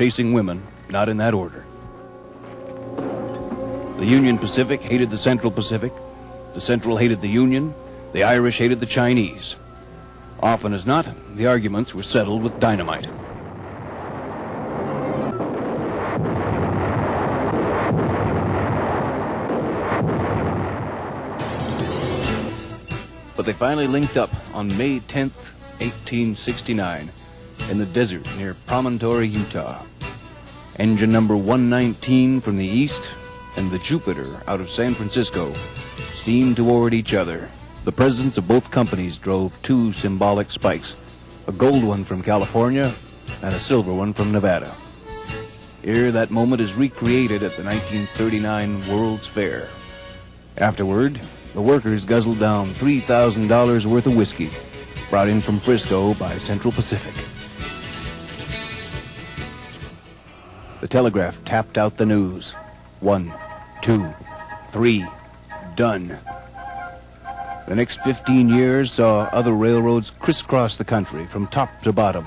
chasing women, not in that order. The Union Pacific hated the Central Pacific, the Central hated the Union, the Irish hated the Chinese. Often as not, the arguments were settled with dynamite. But they finally linked up on May 10th, 1869, in the desert near Promontory, Utah. Engine number 119 from the east and the Jupiter out of San Francisco steamed toward each other. The presidents of both companies drove two symbolic spikes, a gold one from California and a silver one from Nevada. Here, that moment is recreated at the 1939 World's Fair. Afterward, the workers guzzled down $3,000 worth of whiskey, brought in from Frisco by Central Pacific. The telegraph tapped out the news. 1, 2, 3, done. The next 15 years saw other railroads crisscross the country from top to bottom.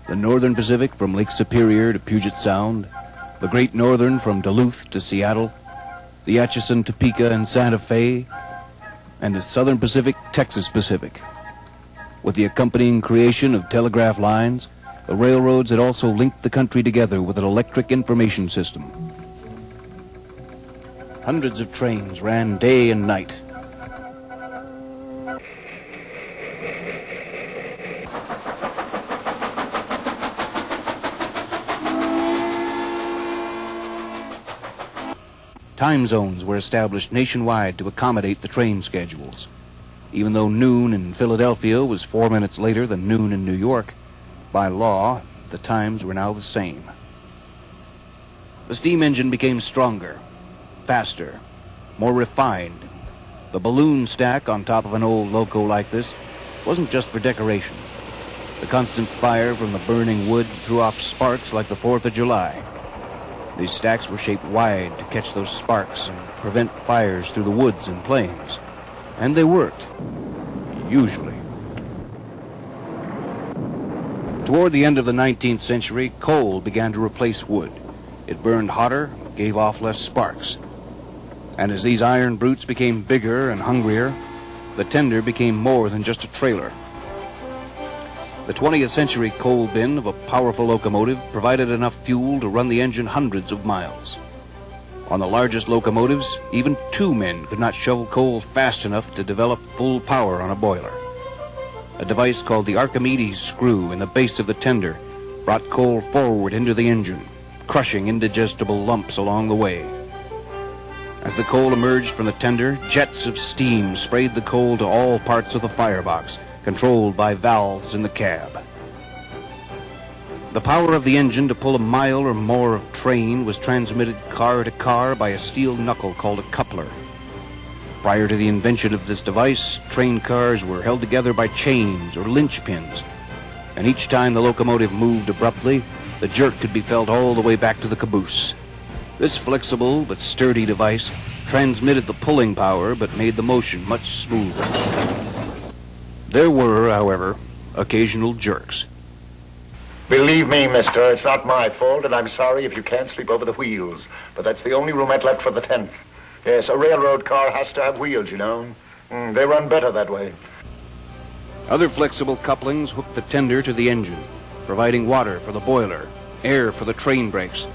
The Northern Pacific from Lake Superior to Puget Sound, the Great Northern from Duluth to Seattle, the Atchison, Topeka, and Santa Fe, and the Southern Pacific, Texas Pacific. With the accompanying creation of telegraph lines, the railroads had also linked the country together with an electric information system. Hundreds of trains ran day and night. Time zones were established nationwide to accommodate the train schedules. Even though noon in Philadelphia was 4 minutes later than noon in New York, by law, the times were now the same. The steam engine became stronger, faster, more refined. The balloon stack on top of an old loco like this wasn't just for decoration. The constant fire from the burning wood threw off sparks like the 4th of July. These stacks were shaped wide to catch those sparks and prevent fires through the woods and plains. And they worked, usually. Toward the end of the 19th century, coal began to replace wood. It burned hotter, gave off less sparks. And as these iron brutes became bigger and hungrier, the tender became more than just a trailer. The 20th century coal bin of a powerful locomotive provided enough fuel to run the engine hundreds of miles. On the largest locomotives, even 2 men could not shovel coal fast enough to develop full power on a boiler. A device called the Archimedes screw in the base of the tender brought coal forward into the engine, crushing indigestible lumps along the way. As the coal emerged from the tender, jets of steam sprayed the coal to all parts of the firebox, controlled by valves in the cab. The power of the engine to pull a mile or more of train was transmitted car to car by a steel knuckle called a coupler. Prior to the invention of this device, train cars were held together by chains or linchpins, and each time the locomotive moved abruptly, the jerk could be felt all the way back to the caboose. This flexible but sturdy device transmitted the pulling power but made the motion much smoother. There were, however, occasional jerks. Believe me, mister, it's not my fault, and I'm sorry if you can't sleep over the wheels. But that's the only roomette left for the 10th. Yes, a railroad car has to have wheels, you know. They run better that way. Other flexible couplings hooked the tender to the engine, providing water for the boiler, air for the train brakes,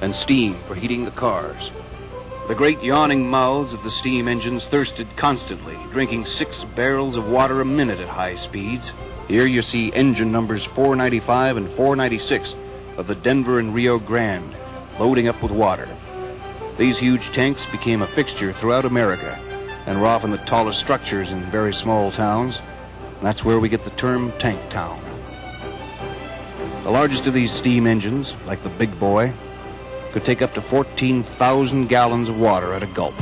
and steam for heating the cars. The great yawning mouths of the steam engines thirsted constantly, drinking 6 barrels of water a minute at high speeds. Here you see engine numbers 495 and 496 of the Denver and Rio Grande loading up with water. These huge tanks became a fixture throughout America and were often the tallest structures in very small towns. That's where we get the term tank town. The largest of these steam engines, like the Big Boy, could take up to 14,000 gallons of water at a gulp.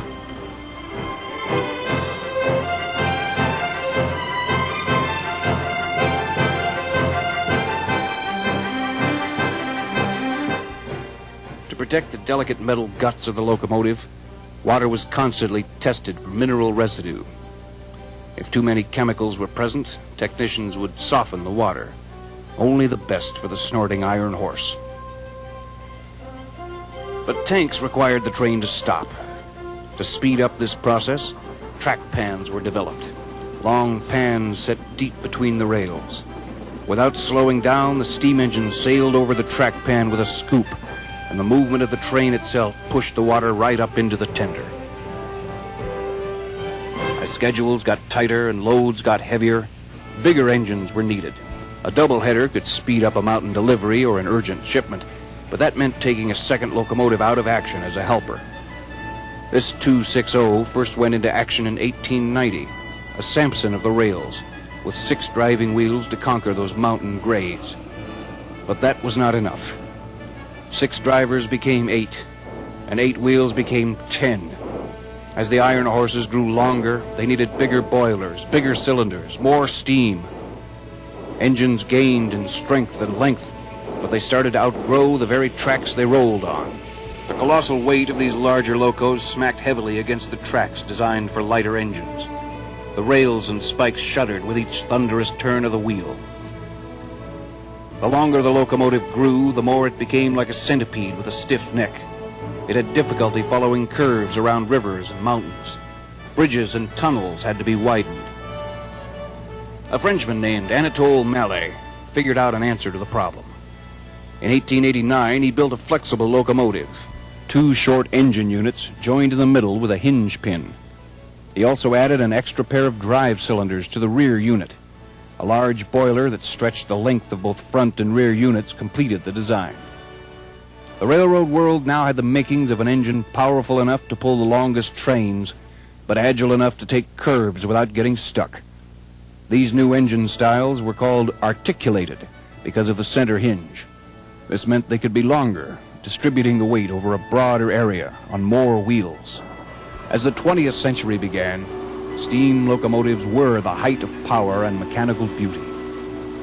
To protect the delicate metal guts of the locomotive, water was constantly tested for mineral residue. If too many chemicals were present, technicians would soften the water. Only the best for the snorting iron horse. But tanks required the train to stop. To speed up this process, track pans were developed. Long pans set deep between the rails. Without slowing down, the steam engine sailed over the track pan with a scoop, and the movement of the train itself pushed the water right up into the tender. As schedules got tighter and loads got heavier, bigger engines were needed. A doubleheader could speed up a mountain delivery or an urgent shipment, but that meant taking a second locomotive out of action as a helper. This 260 first went into action in 1890, a Samson of the rails, with 6 driving wheels to conquer those mountain grades. But that was not enough. 6 drivers became 8, and 8 wheels became 10. As the iron horses grew longer, they needed bigger boilers, bigger cylinders, more steam. Engines gained in strength and length, but they started to outgrow the very tracks they rolled on. The colossal weight of these larger locos smacked heavily against the tracks designed for lighter engines. The rails and spikes shuddered with each thunderous turn of the wheel. The longer the locomotive grew, the more it became like a centipede with a stiff neck. It had difficulty following curves around rivers and mountains. Bridges and tunnels had to be widened. A Frenchman named Anatole Mallet figured out an answer to the problem. In 1889, he built a flexible locomotive, 2 short engine units joined in the middle with a hinge pin. He also added an extra pair of drive cylinders to the rear unit. A large boiler that stretched the length of both front and rear units completed the design. The railroad world now had the makings of an engine powerful enough to pull the longest trains, but agile enough to take curves without getting stuck. These new engine styles were called articulated because of the center hinge. This meant they could be longer, distributing the weight over a broader area on more wheels. As the 20th century began, steam locomotives were the height of power and mechanical beauty.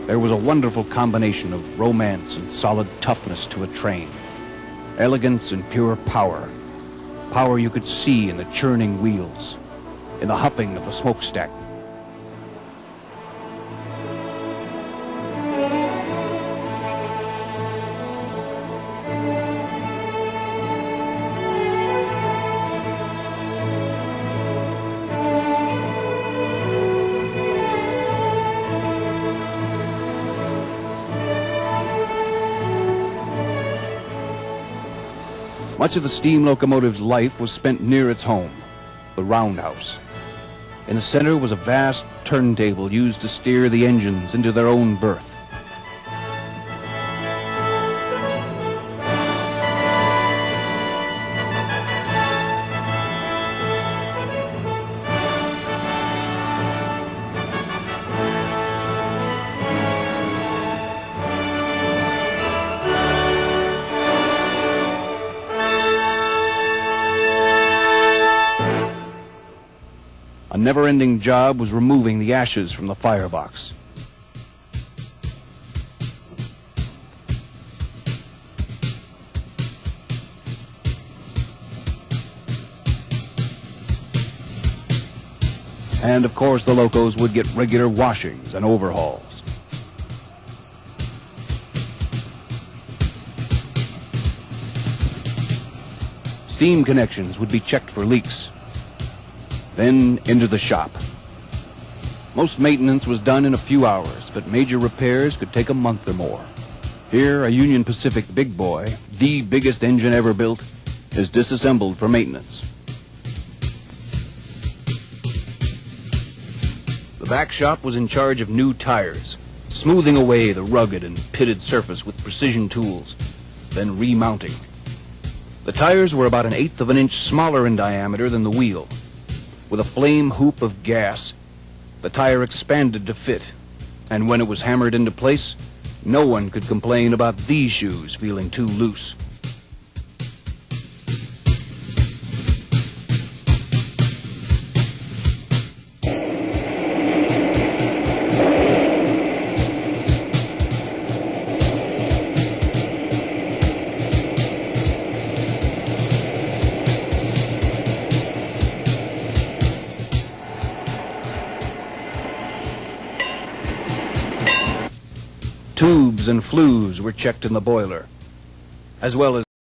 There was a wonderful combination of romance and solid toughness to a train. Elegance and pure power. Power you could see in the churning wheels, in the huffing of the smokestack. Much of the steam locomotive's life was spent near its home, the roundhouse. In the center was a vast turntable used to steer the engines into their own berth. A never-ending job was removing the ashes from the firebox. And of course the locos would get regular washings and overhauls. Steam connections would be checked for leaks. Then into the shop. Most maintenance was done in a few hours, but major repairs could take a month or more. Here, a Union Pacific big boy, the biggest engine ever built, is disassembled for maintenance. The back shop was in charge of new tires, smoothing away the rugged and pitted surface with precision tools, then remounting. The tires were about 1/8 of an inch smaller in diameter than the wheel. With a flame hoop of gas, the tire expanded to fit, and when it was hammered into place, no one could complain about these shoes feeling too loose. Tubes and flues were checked in the boiler, as well as